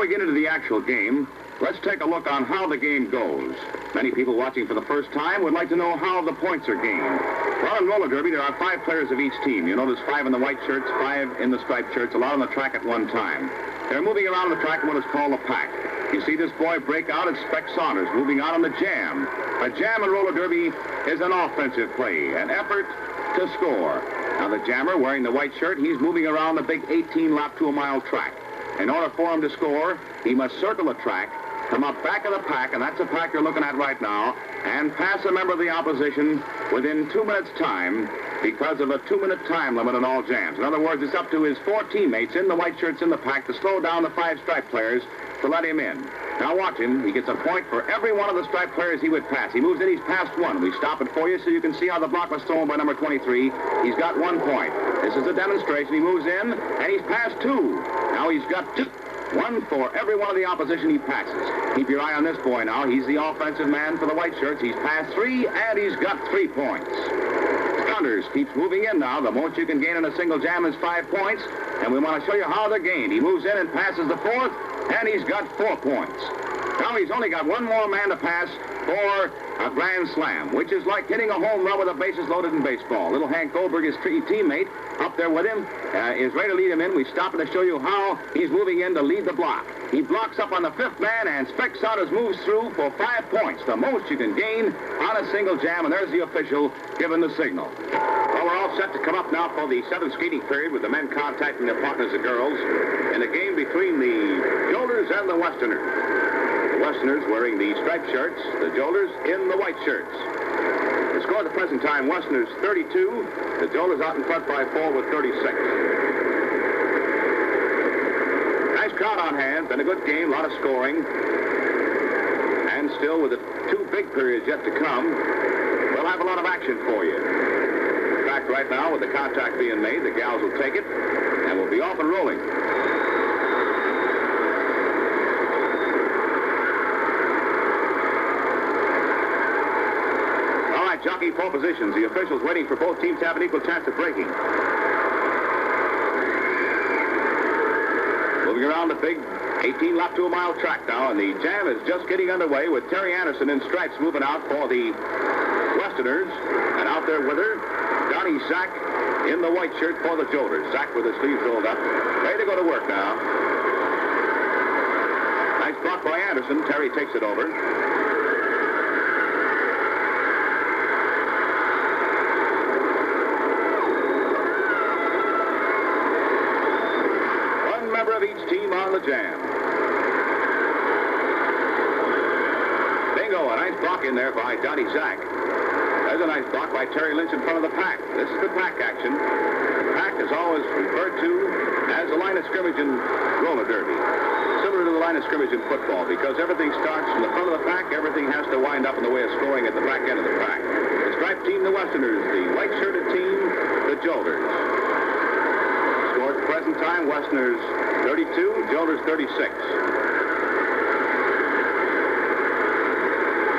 we get into the actual game, let's take a look on how the game goes. Many people watching for the first time would like to know how the points are gained. Well, in roller derby, there are 5 players of each team. You notice 5 in the white shirts, 5 in the striped shirts, a lot on the track at one time. They're moving around the track in what is called a pack. You see this boy break out at Spec Saunders, moving out on the jam. A jam in roller derby is an offensive play, an effort to score. Now, the jammer wearing the white shirt, he's moving around the big 18-lap to a mile track. In order for him to score, he must circle the track, come up back of the pack, and that's the pack you're looking at right now, and pass a member of the opposition within 2 minutes' time because of a 2-minute time limit on all jams. In other words, it's up to his 4 teammates in the white shirts in the pack to slow down the 5 striped players to let him in. Now watch him. He gets a point for every one of the striped players he would pass. He moves in. He's passed 1. We stop it for you so you can see how the block was thrown by number 23. He's got 1 point. This is a demonstration. He moves in, and he's passed 2. Now he's got 2. 1 for every one of the opposition he passes. Keep your eye on this boy now. He's the offensive man for the white shirts. He's passed 3, and he's got 3 points. Saunders keeps moving in now. The most you can gain in a single jam is 5 points, and we want to show you how they're gained. He moves in and passes the 4th, and he's got 4 points. Now he's only got 1 more man to pass for a grand slam, which is like hitting a home run with the bases loaded in baseball. Little Hank Goldberg, his teammate, up there with him, is ready to lead him in. We stop it to show you how he's moving in to lead the block. He blocks up on the 5th man, and Spec Saunders moves through for 5 points, the most you can gain on a single jam, and there's the official giving the signal. Well, we're all set to come up now for the 7th skating period with the men contacting their partners, the girls, in a game between the Jolters and the Westerners. The Westerners wearing the striped shirts, the Jolters in the white shirts. The score at the present time, Westerners 32, the Jolters out in front by 4 with 36. Nice crowd on hand, been a good game, a lot of scoring. And still with the 2 big periods yet to come, we'll have a lot of action for you. In fact, right now, with the contact being made, the gals will take it, and we'll be off and rolling. Jockey pole positions. The officials waiting for both teams to have an equal chance of breaking. Moving around the big 18-lap to a mile track now, and the jam is just getting underway with Terry Anderson in stripes moving out for the Westerners, and out there with her, Donnie Zach in the white shirt for the Jolters. Zach with his sleeves rolled up, ready to go to work now. Nice block by Anderson. Terry takes it over. Of each team on the jam. Bingo, a nice block in there by Donnie Zach. There's a nice block by Terry Lynch in front of the pack. This is the pack action. The pack is always referred to as the line of scrimmage in roller derby. Similar to the line of scrimmage in football, because everything starts from the front of the pack, everything has to wind up in the way of scoring at the back end of the pack. The striped team, the Westerners. The white-shirted team, the Jolters. Score at the present time, Westerners 32, Jolters 36.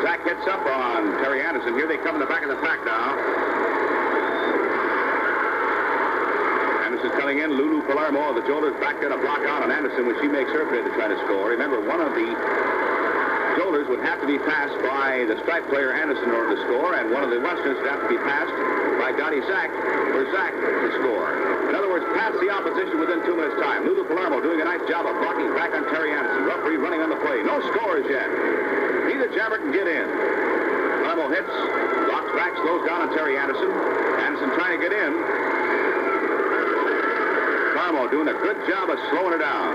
Zach hits up on Terry Anderson. Here they come in the back of the pack now. Anderson's coming in. Lulu Palermo of the Jolters back there to block out on Anderson when she makes her bid to try to score. Remember, one of the Jolters would have to be passed by the striped player Anderson in order to score, and one of the Westerners would have to be passed by Donnie Zach for Zach to score. In other words, pass the opposition within 2 minutes' time. Lulu Palermo doing a nice job of blocking back on Terry Anderson. Referee running on the play. No scores yet. Neither jammer can get in. Palermo hits, blocks back, slows down on Terry Anderson. Anderson trying to get in. Palermo doing a good job of slowing her down.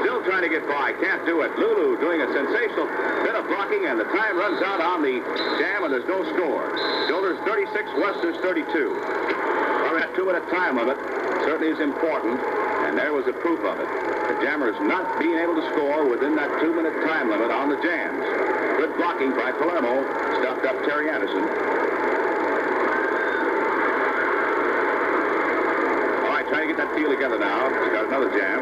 Still trying to get by. Can't do it. Lulu doing a sensational bit of blocking, and the time runs out on the jam, and there's no score. Jolters 36, Westerners 32. Well, that 2-minute time limit certainly is important, and there was a proof of it. The jammers not being able to score within that 2-minute time limit on the jams. Good blocking by Palermo. Stuffed up Terry Anderson. All right, trying to get that field together now. Start another jam.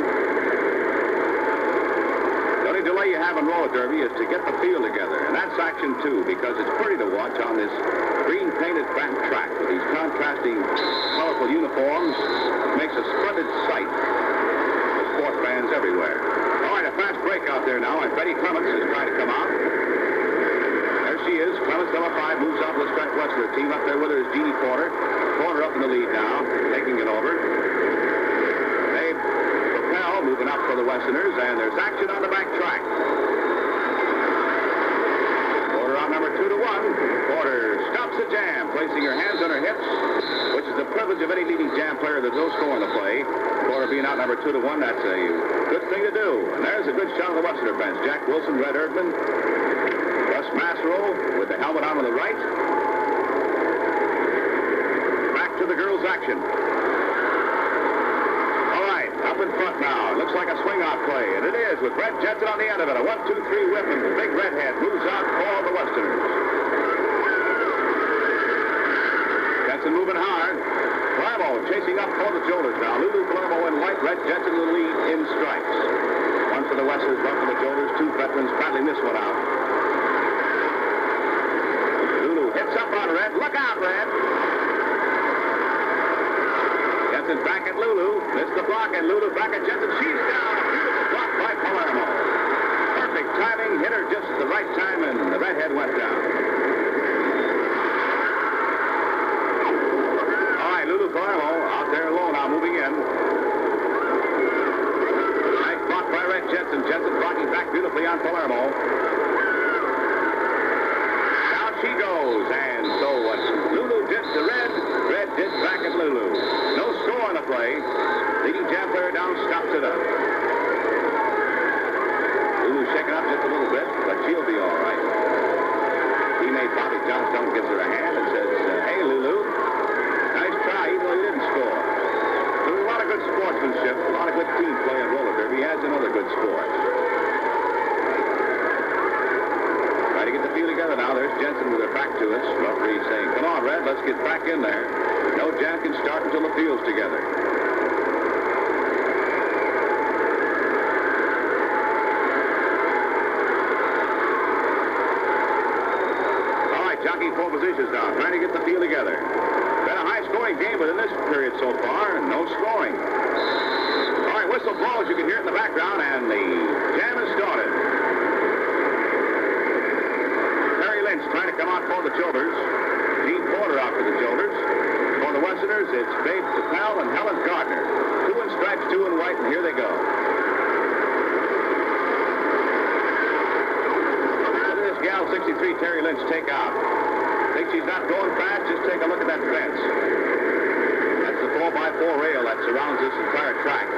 The only delay you have in roller derby is to get the field together, and that's action 2, because it's pretty to watch on this green painted back track with these contrasting colorful uniforms. It makes a splendid sight for sport fans everywhere. All right, a fast break out there now, and Betty Clements is trying to come out. There she is. Clements, number 5, moves out to the strike Westler team. Up there with her is Jeannie Porter. Porter up in the lead now, taking it over. They propel, moving up for the Westerners, and there's action on the back track. Porter on number 2 to 1. Porter stops the jam, placing her hands on her hips, which is the privilege of any leading jam player. There's no score in the play. Porter being out number 2 to 1, that's a good thing to do. And there's a good shot on the Westerner bench. Jack Wilson, Red Erdman, Russ Masserow with the helmet on the right. Back to the girls' action. All right, up in front now. It looks like a swing-out play, and it is with Red Jensen on the end of it. A 1-2-3 whip, and the big redhead moves out for the Westerners. Jensen moving hard. Palermo chasing up for the Jolters now. Lulu Palermo in white, Red Jensen in the lead in stripes. One for the Westerners, one for the Jolters. 2 veterans battling this one out. Lulu hits up on Red. Look out, Red. Jensen back at Lulu. Missed the block, and Lulu back at Jensen. She's down. A beautiful block by Palermo. Perfect timing. Hit her just at the right time, and the redhead went down. All right, Lulu Palermo out there alone now, moving in. Nice block by Red Jensen. Jensen blocking back beautifully on Palermo. Down she goes, and so what Lulu did to Red, Red did back at Lulu. No score on the play. Leading jam player down, stops it up. Lulu's shaking up just a little bit, but she'll be all right. Teammate Bobby Johnstone gives her a hand and says, hey, Lulu, nice try, even though you didn't score. There's a lot of good sportsmanship, a lot of good team play in roller derby, as in other good sports. Trying to get the field together now. There's Jensen with her back to us. Referee saying, come on, Red, let's get back in there. No jam can start until the field's together. All right, jockeying 4 positions now, trying to get the field together. Been a high-scoring game, but in this period so far, no scoring. All right, whistle blows. You can hear it in the background, and the jam has started. Terry Lynch trying to come out for the Jolters. Gene Porter out for the Jolters. For the Westerners, it's Babe Tapel and Helen Gardner. 2 in stripes, 2 in white, and here they go. Look at this gal, 63, Terry Lynch, take out. Think she's not going fast? Just take a look at that fence. That's the 4x4 rail that surrounds this entire track.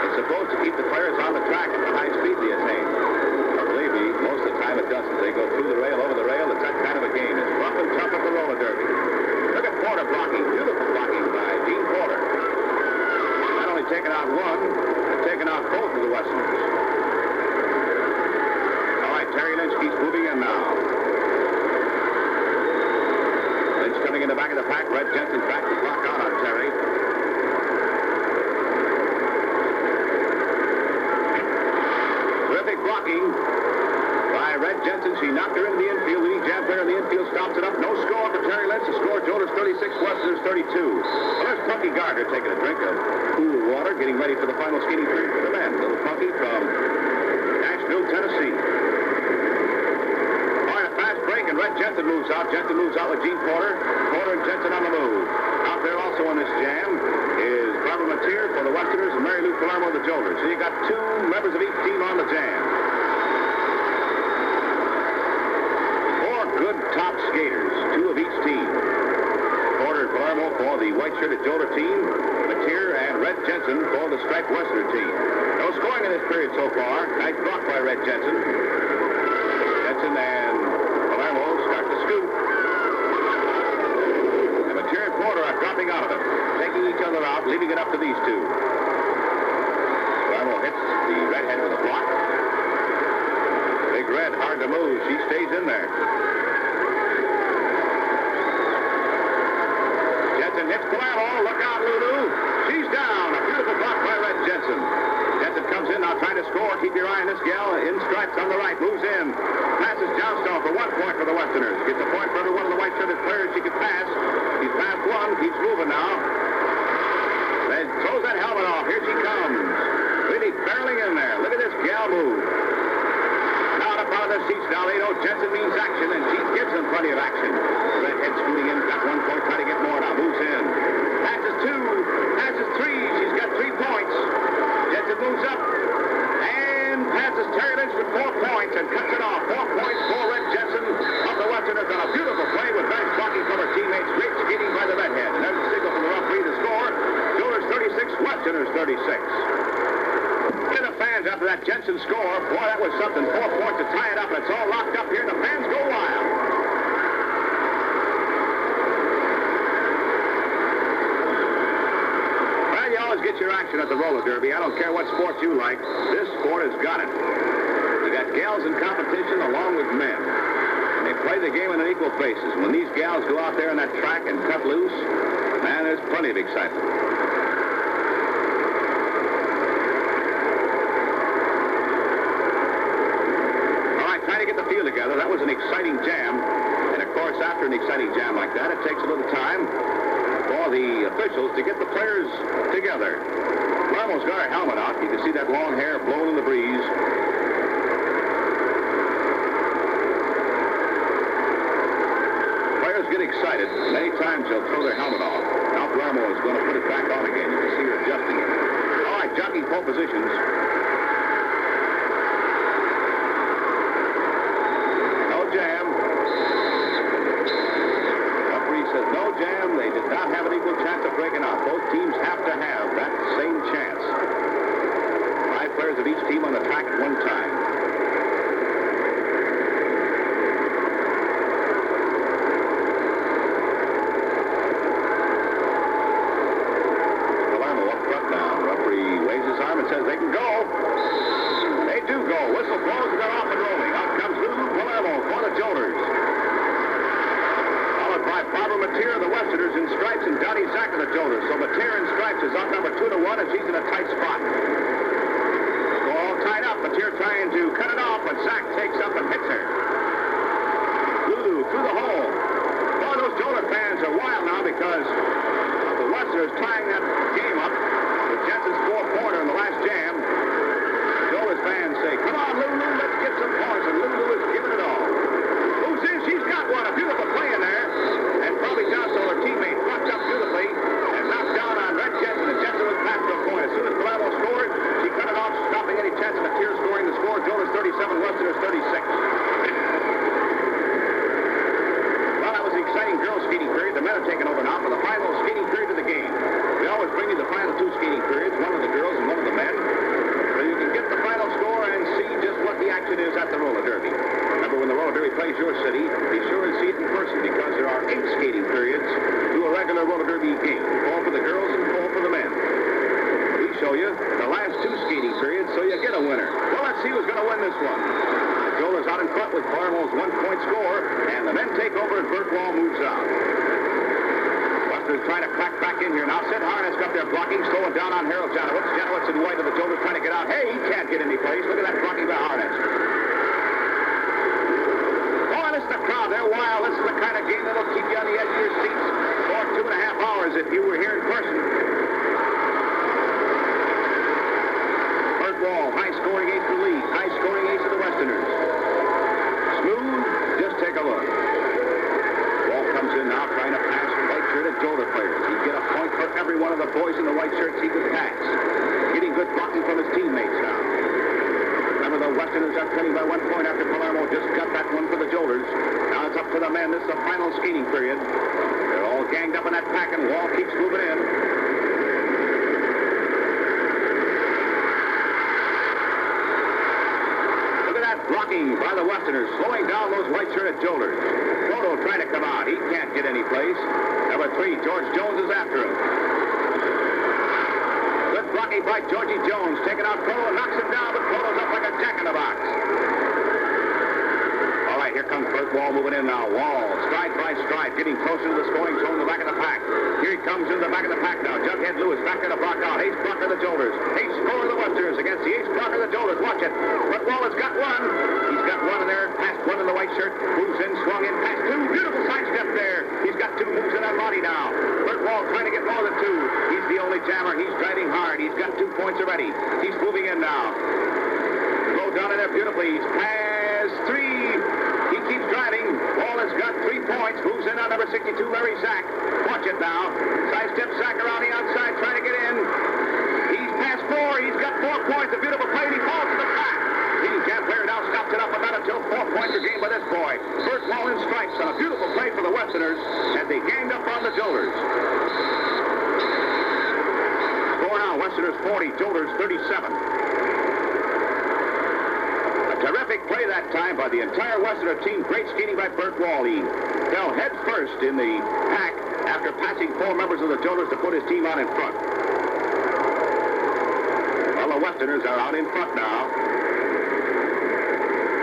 It's supposed to keep the players on the track at the high speed they attain. Believe me, most of the time it doesn't. They go through the rail, over the rail. It's that kind of a game. It's rough and tough at the roller derby. Look at Porter blocking. Beautiful blocking by Gene Porter. Not only taking out one, but taking out both of the Westerners. All right, Terry Lynch keeps moving in now. Lynch coming in the back of the pack. Red Jensen back to block out on Terry. Terrific blocking by Red Jensen. She knocked her into the infield. Leading jam player in the infield stops it up. No score for Terry Lynch. The score, Jolters 36, Westerners 32. Well, there's Punky Gardner taking a drink of cool water, getting ready for the final skating period for the men. Little Punky from Nashville, Tennessee. All right, a fast break, and Red Jensen moves out. Jensen moves out with Gene Porter. Porter and Jensen on the move. Out there also in this jam is Barbara Mateer for the Westerners and Mary Lou Palermo of the Jolters. So you got 2 members of each team on the jam. 4 good top skaters, 2 of each team. Porter and Palermo for the white-shirted Jolter team. Mateer and Red Jensen for the striped Westerner team. No scoring in this period so far. Nice block by Red Jensen. Jensen and Palermo start to scoot. And Mateer and Porter are dropping out of it, taking each other out, leaving it up to these 2. Palermo hits the redhead with a block. Big Red, hard to move. She stays in there. Jensen hits Palermo. Look out, Lulu. She's down. A beautiful block by Red Jensen. Jensen comes in now trying to score. Keep your eye on this gal. In stripes on the right. Moves in. Passes Johnstone for 1 point for the Westerners. Gets a point for every one of the white-shirted players she could pass. He's passed 1. Keeps moving now. Then throws that helmet off. Here she comes. Really Now move. Now up out of their seats now. They know Jensen means action, and she gives them plenty of action. Redhead scooting in, got 1 point, trying to get more now. Moves in. Passes 2. Passes 3. She's got 3 points. Jensen moves up. And passes Terry Lynch for 4 points and cuts it off. 4 points for Red Jensen of the Westerners on a beautiful play with nice blocking from her teammates. Great skating by the Redhead. And there's a signal from the referee to score. Jolters 36, Westerners 36. Look at the fans after that Jensen score. Boy, that was something. 4 points to tie it up. It's all locked up here. The fans go wild. Well, you always get your action at the roller derby. I don't care what sport you like. This sport has got it. You got gals in competition along with men. And they play the game on an equal basis. When these gals go out there on that track and cut loose, man, there's plenty of excitement. Trying to get the field together. That was an exciting jam. And, of course, after an exciting jam like that, it takes a little time for the officials to get the players together. Ramos got her helmet out. You can see that long hair blowing in the breeze. Players get excited. Many times they'll throw their helmet off. Now Ramos is going to put it back on again. You can see her adjusting it. All right, jockeying pole positions. Jam. Referee says no jam. They did not have an equal chance of breaking out. Both teams have to have that same chance. 5 players of each team on the track at one time. Palermo up front now. Referee waves his arm and says they can go. They do go. Whistle blows and they're off and rolling. Out comes Palermo for the Jolters. Followed by Barbara Mateer of the Westerners in stripes and Donnie Zach of the Jolters. So Mateer in stripes is up number 2-1, and she's in a tight spot. Score all tied up. Mateer trying to cut it off, but Zach takes up and hits her. Lulu through the hole. Boy, those Jolter fans are wild now because the Westerners tying that game up with Jensen's 4-pointer in the last jam. Jolters fans say, come on, Lulu, let's get some points, and Lulu is giving it all. Moves in, she's got one. A beautiful play in there. And probably Johnson, her teammate, blocked up beautifully and knocked down on Red Jensen. And Jensen was past the point. As soon as Palermo scored, she cut it off, stopping any chance of Mateer scoring the score. Jolters 37, Westerners 36. Well, that was the exciting girls skating period. The men are taking over now for the final skating period of the game. We always bring you the final 2 skating periods, one of the girls and one of the men. So you can get the final score and see just what the action is at the roller derby. Remember, when the roller derby plays your city, be sure and see it in person because there are 8 skating periods to a regular roller derby game. 4 for the girls and 4 for the men. We show you the last 2 skating periods so you get a winner. Well, let's see who's going to win this one. The Jolters out in front with Palermo's 1-point score, and the men take over and Bert Wall moves out. Westerners trying to crack back in here now. Sid Harness got their blocking, slowing down on Harold Janowitz. Janowitz in white of the Jolters trying to get out. Hey, he can't get any place. Look at that blocking by Harness. Oh, listen to the crowd. They're wild. This is the kind of game that'll keep you on the edge of your seats for 2.5 hours if you were here in person. Bert Wall, high-scoring ace for Lee. High-scoring ace of the Westerners. Smooth. Just take a look. Wall comes in now trying to pass white-shirted Jolter players. He'd get a point for every one of the boys in the white shirts he could pass. Getting good blocking from his teammates now. Remember, the Westerners are trailing by 1 point after Palermo just got that one for the Jolters. Now it's up to the men. This is the final skating period. They're all ganged up in that pack, and Wall keeps moving in. Look at that blocking by the Westerners, slowing down those white-shirted Jolters. Toto trying to come out. He can't get any place. Number 3, George Jones is after him. Good blocking by Georgie Jones. Taking out Toto, knocks him down, but Toto's up like a jack-in-the-box. All right, here comes Bert Wall moving in now. Wall, stride by stride, getting closer to the scoring zone in the back of the pack. Here he comes in the back of the pack now. Jughead Lewis back there to block out. Ace block of the Jolters. Ace score of the Westerners against the ace block of the Jolters. Watch it. Bert Wall has got one. He's got one in there. Passed one in the white shirt. Moves in, swung in, passed 2. Beautiful sidestep there. He's got 2 moves in on Monty now. Bert Wall trying to get more than 2. He's the only jammer. He's driving hard. He's got 2 points already. He's moving in now. down in there beautifully. He's past 3. He keeps driving. Wall has got 3 points. Moves in on number 62, Larry Zach. Watch it now. Sidestep Zach around the outside, trying to get in. He's past 4. He's got 4 points. A beautiful play. He falls to the pack. Leading jam player now stops it up about until 4 points a game by this boy. Burt Wall in stripes on a beautiful play for the Westerners as they ganged up on the Jolters. Score now, Westerners 40, Jolters 37. A terrific play that time by the entire Westerner team. Great skating by Burt Wall. He fell head first in the pack after passing 4 members of the Jolters to put his team out in front. Well, the Westerners are out in front now.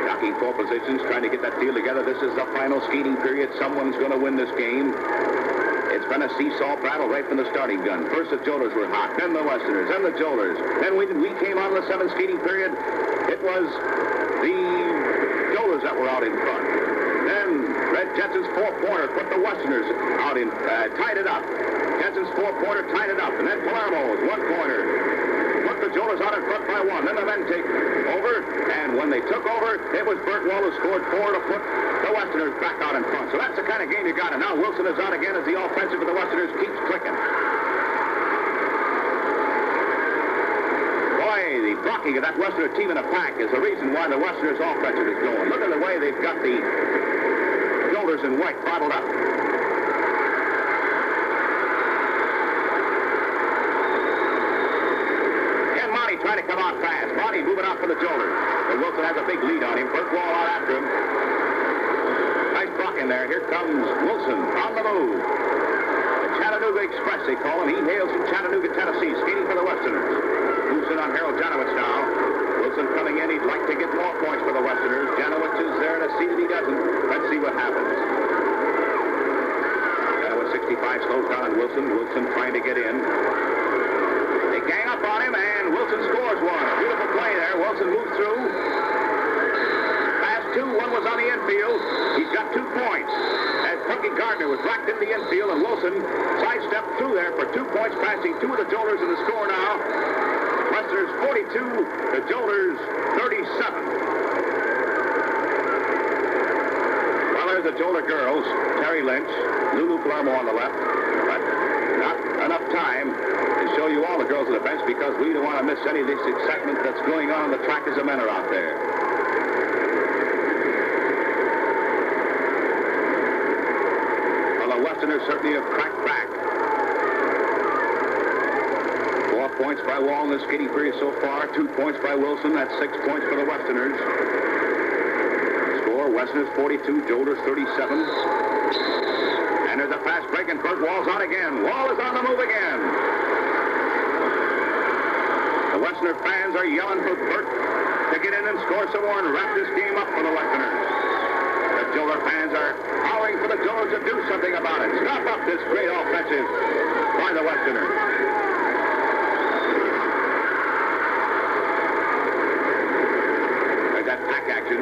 Knocking 4 positions, trying to get that field together. This is the final skating period. Someone's going to win this game. It's been a seesaw battle right from the starting gun. First the Jolters were hot, then the Westerners, then the Jolters. Then we came on the 7th skating period. It was the Jolters that were out in front. Then Red Jensen's 4-pointer put the Westerners out in, tied it up. Jensen's 4-pointer tied it up. And then Palermo's 1-pointer put the Jolters out in front by 1. Then the men take over. And when they took over, it was Burt Wall who scored 4 to put the Westerners back out in front. So that's the kind of game you got. And now Wilson is out again as the offensive for the Westerners keeps clicking. The blocking of that Westerner team in a pack is the reason why the Westerners offensive is going. Look at the way they've got the Jolters in white bottled up. Again, Monty trying to come out fast. Monty moving out for the Jolters. But Wilson has a big lead on him. Burt Wall out after him. Nice blocking there. Here comes Wilson on the move. The Chattanooga Express, they call him. He hails from Chattanooga, Tennessee, skating for the Westerners. Moves in on Harold Janowitz now. Wilson coming in. He'd like to get more points for the Westerners. Janowitz is there to see that he doesn't. Let's see what happens. Janowitz 65 slows down on Wilson. Wilson trying to get in. They gang up on him, and Wilson scores 1. Beautiful play there. Wilson moves through. Pass 2. 1 was on the infield. He's got 2 points. As Punky Gardner was racked in the infield, and Wilson sidestepped through there for 2 points, passing 2 of the Jolters in the score now. Westerners 42, the Jolters 37. Well, there's the Jolter girls. Terry Lynch, Lulu Palermo on the left. But not enough time to show you all the girls on the bench because we don't want to miss any of this excitement that's going on the track as the men are out there. Well, the Westerners certainly have cracked back. 4 points by Wall in the skating period so far. 2 points by Wilson. That's 6 points for the Westerners. Score, Westerners 42, Jolters 37. And there's a fast break, and Burt Wall's on again. Wall is on the move again. The Westerner fans are yelling for Burt to get in and score some more and wrap this game up for the Westerners. The Jolter fans are howling for the Jolters to do something about it. Stop up this great offensive by the Westerners. Pack action.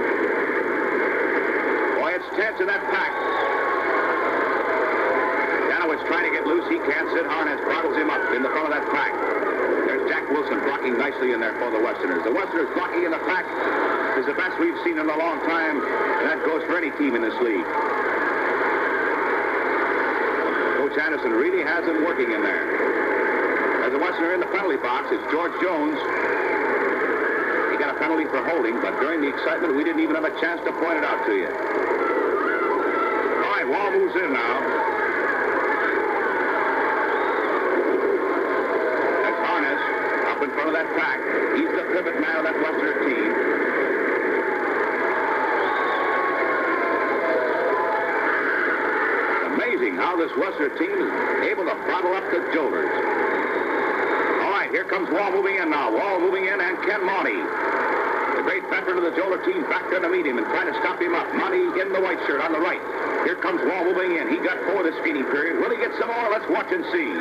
Boy, it's tense in that pack. Janowitz trying to get loose. He can't. Sid Harness bottles him up in the front of that pack. There's Jack Wilson blocking nicely in there for the Westerners. The Westerners blocking in the pack is the best we've seen in a long time, and that goes for any team in this league. Coach Anderson really has them working in there. As the Westerner in the penalty box, it's George Jones. Got a penalty for holding, but during the excitement, we didn't even have a chance to point it out to you. All right, Wall moves in now. That's Harness up in front of that pack. He's the pivot man of that Westerner team. Amazing how this Westerner team is able to bottle up the Jolters. All right, here comes Wall moving in now. Wall moving in, and Ken Monty, the great veteran of the Jolter team, back there to meet him and trying to stop him up. Monty in the white shirt on the right. Here comes Wall moving in. He got 4 this skating period. Will he get some more? Let's watch and see.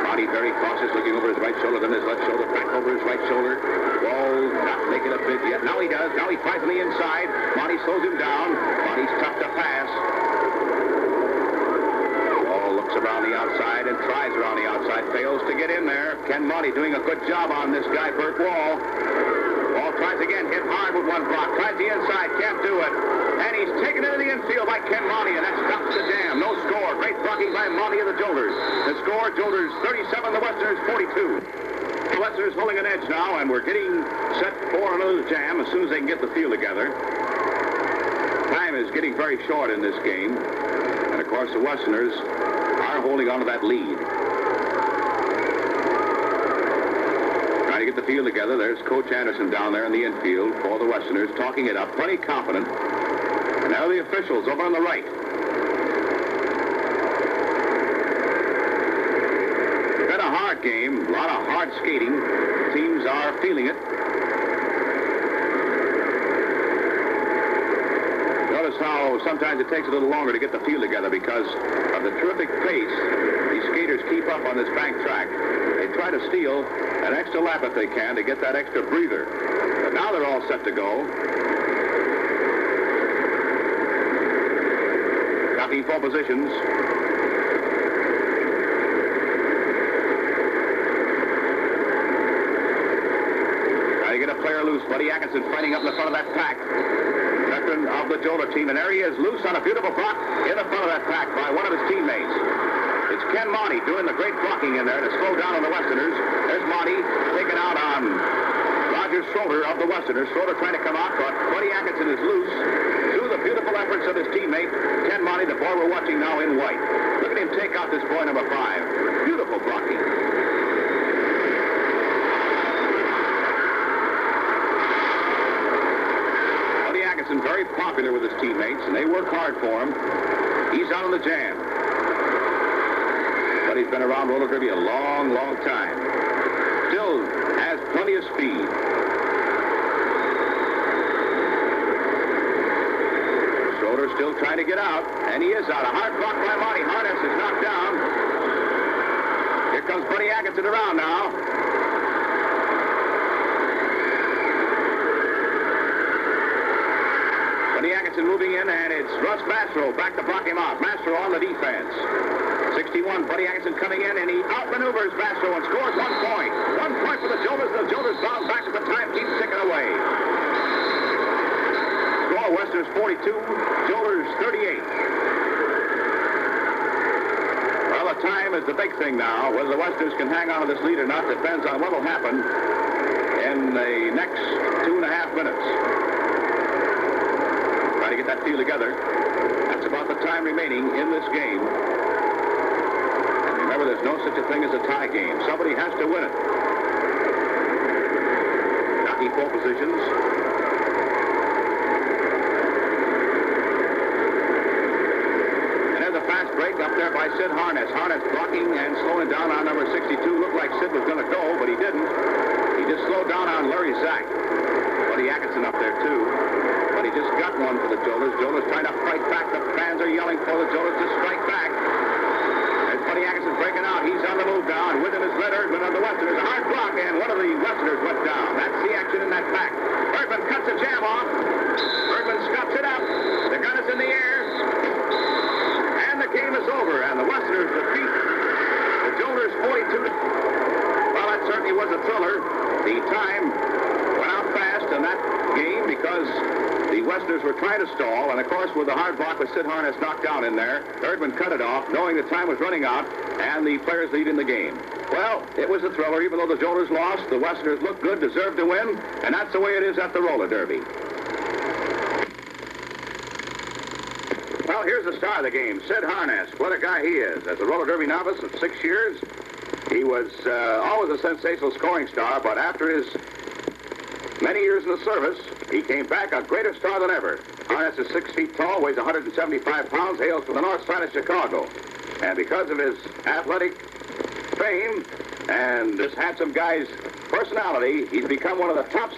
Monty very cautious, looking over his right shoulder, then his left shoulder, back over his right shoulder. Wall not making a bid yet. Now he does. Now he tries on the inside. Monty slows him down. Monty's tough to pass. Wall looks around the outside. inside and tries around the outside. Fails to get in there. Ken Monty doing a good job on this guy, Burt Wall. Wall tries again, hit hard with one block. Tries the inside, can't do it. And he's taken into the infield by Ken Monty, and that stops the jam. No score. Great blocking by Monty of the Jolters. The score, Jolters 37, the Westerners 42. The Westerners holding an edge now, and we're getting set for another jam as soon as they can get the field together. Time is getting very short in this game. And, of course, the Westerners are holding on to that lead. Trying to get the field together. There's Coach Anderson down there in the infield for the Westerners, talking it up, plenty confident. And now the officials over on the right. Been a hard game, a lot of hard skating. Teams are feeling it. Notice how sometimes it takes a little longer to get the field together because of the terrific pace these skaters keep up on this bank track. They try to steal an extra lap if they can to get that extra breather. But now they're all set to go. Copying for positions. Trying to get a player loose. Buddy Atkinson fighting up in the front of that pack. Veteran of the Jolter team, and there he is, loose on a beautiful block in the front of that pack by one of his teammates. It's Ken Monty doing the great blocking in there to slow down on the Westerners. There's Monty taken out on Roger Schroeder of the Westerners. Schroeder trying to come out, but Buddy Atkinson is loose through the beautiful efforts of his teammate, Ken Monty, the boy we're watching now in white. Look at him take out this boy, number 5. Beautiful blocking. Very popular with his teammates, and they work hard for him. He's out on the jam. But he's been around roller derby a long, long time. Still has plenty of speed. Schroeder still trying to get out, and he is out. A hard block by Monty. Harness is knocked down. Here comes Buddy Atkinson around now. Moving in, and it's Russ Mastro back to block him out. Mastro on the defense. 61, Buddy Atkinson coming in, and he outmaneuvers Mastro and scores 1 point. 1 point for the Jolters. The Jolters bounce back as the time keeps ticking away. Score, Westerners 42, Jolters 38. Well, the time is the big thing now. Whether the Westerners can hang on to this lead or not depends on what will happen in the next 2.5 minutes. To get that field together. That's about the time remaining in this game. And remember, there's no such a thing as a tie game. Somebody has to win it. Jockey 4 positions. And there's a fast break up there by Sid Harness. Harness blocking and slowing down on number 62. Looked like Sid was going to go, but he didn't. He just slowed down on Larry Zach. Buddy Atkinson up there, too. But he just got one for the Jolters. Jolters trying to fight back. The fans are yelling for the Jolters to strike back. There's Buddy Atkinson breaking out. He's on the move down. With him is Red Erdman of the Westerners. A hard block, and one of the Westerners went down. That's the action in that pack. Erdman cuts the jam off. Erdman scuffs it up. The gun is in the air. And the game is over. And the Westerners defeat the Jolters 42. Well, that certainly was a thriller. The time went out fast in that game because the Westerners were trying to stall, and of course with the hard block with Sid Harness knocked down in there, Erdman cut it off, knowing the time was running out, and the players lead in the game. Well, it was a thriller. Even though the Jolters lost, the Westerners looked good, deserved to win, and that's the way it is at the roller derby. Well, here's the star of the game, Sid Harness. What a guy he is. As a roller derby novice of 6 years, he was always a sensational scoring star, but after his many years in the service, he came back a greater star than ever. Harness is 6 feet tall, weighs 175 pounds, hails from the north side of Chicago. And because of his athletic fame and this handsome guy's personality, he's become one of the top